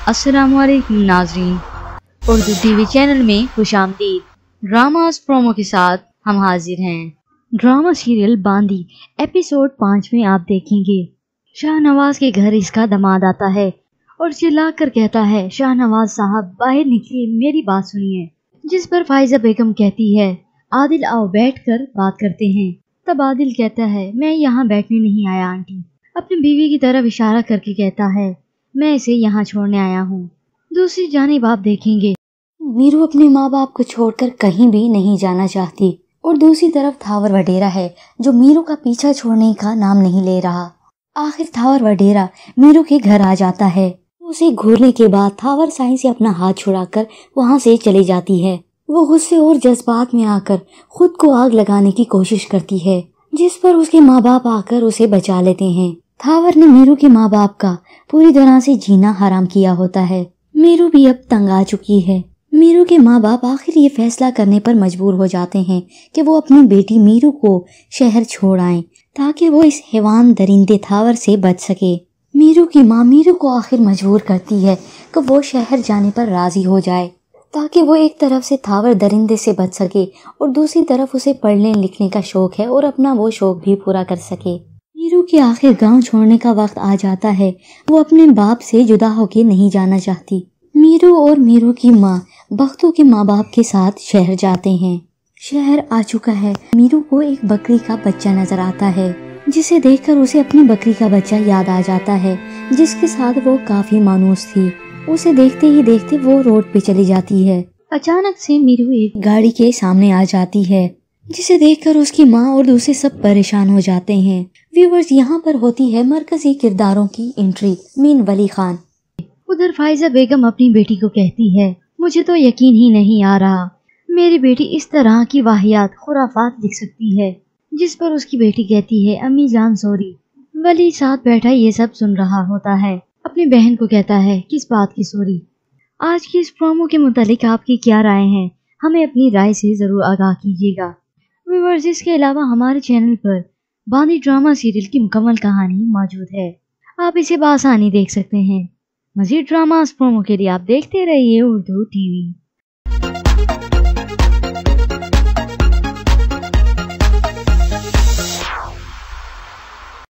अस्सलाम वालेकुम नाज़रीन, उर्दू टीवी चैनल में खुशामदीद। ड्रामास प्रोमो के साथ हम हाजिर हैं। ड्रामा सीरियल बांदी एपिसोड 5 में आप देखेंगे शाहनवाज के घर इसका दामाद आता है और चिल्लाकर कहता है, शाहनवाज साहब बाहर निकलिए, मेरी बात सुनिए। जिस पर फाइजा बेगम कहती है, आदिल आओ बैठकर बात करते हैं। तब आदिल कहता है, मैं यहाँ बैठने नहीं आया आंटी। अपनी बीवी की तरफ इशारा करके कहता है, मैं इसे यहाँ छोड़ने आया हूँ। दूसरी जानिब आप देखेंगे मीरू अपने माँ बाप को छोड़कर कहीं भी नहीं जाना चाहती और दूसरी तरफ थावर वडेरा है जो मीरू का पीछा छोड़ने का नाम नहीं ले रहा। आखिर थावर वडेरा मीरू के घर आ जाता है। उसे घूरने के बाद थावर साईं से अपना हाथ छुड़ाकर वहाँ से चली जाती है। वो गुस्से और जज्बात में आकर खुद को आग लगाने की कोशिश करती है, जिस पर उसके माँ बाप आकर उसे बचा लेते हैं। थावर ने मीरू के माँ बाप का पूरी तरह से जीना हराम किया होता है। मीरू भी अब तंग आ चुकी है। मीरू के माँ बाप आखिर ये फैसला करने पर मजबूर हो जाते हैं कि वो अपनी बेटी मीरू को शहर छोड़ आएं ताकि वो इस हैवान दरिंदे थावर से बच सके। मीरू की माँ मीरू को आखिर मजबूर करती है कि वो शहर जाने पर राजी हो जाए ताकि वो एक तरफ से थावर दरिंदे से बच सके और दूसरी तरफ उसे पढ़ने लिखने का शौक है और अपना वो शौक भी पूरा कर सके। मीरू के आखिर गांव छोड़ने का वक्त आ जाता है। वो अपने बाप से जुदा होकर नहीं जाना चाहती। मीरू और मीरू की माँ बख्तू के माँ बाप के साथ शहर जाते हैं। शहर आ चुका है। मीरू को एक बकरी का बच्चा नजर आता है, जिसे देखकर उसे अपनी बकरी का बच्चा याद आ जाता है, जिसके साथ वो काफी मानूस थी। उसे देखते ही देखते वो रोड पे चली जाती है। अचानक से मीरू एक गाड़ी के सामने आ जाती है, जिसे देखकर उसकी माँ और दूसरे सब परेशान हो जाते हैं। व्यूवर्स, यहाँ पर होती है मरकजी किरदारों की एंट्री। मीन वली खान। उधर फाइजा बेगम अपनी बेटी को कहती है, मुझे तो यकीन ही नहीं आ रहा मेरी बेटी इस तरह की वाहियात खुराफात लिख सकती है। जिस पर उसकी बेटी कहती है, अम्मी जान सॉरी। वली साथ बैठा ये सब सुन रहा होता है। अपनी बहन को कहता है, किस बात की सॉरी। आज की इस प्रोमो के मुतालिक आपकी क्या राय है, हमें अपनी राय से जरूर आगाह कीजिएगा। व्यूअर्स, इसके अलावा हमारे चैनल पर बांदी ड्रामा सीरियल की मुकम्मल कहानी मौजूद है। आप इसे बआसानी देख सकते हैं। मज़ीद ड्रामास प्रोमो के लिए आप देखते रहिए उर्दू टीवी।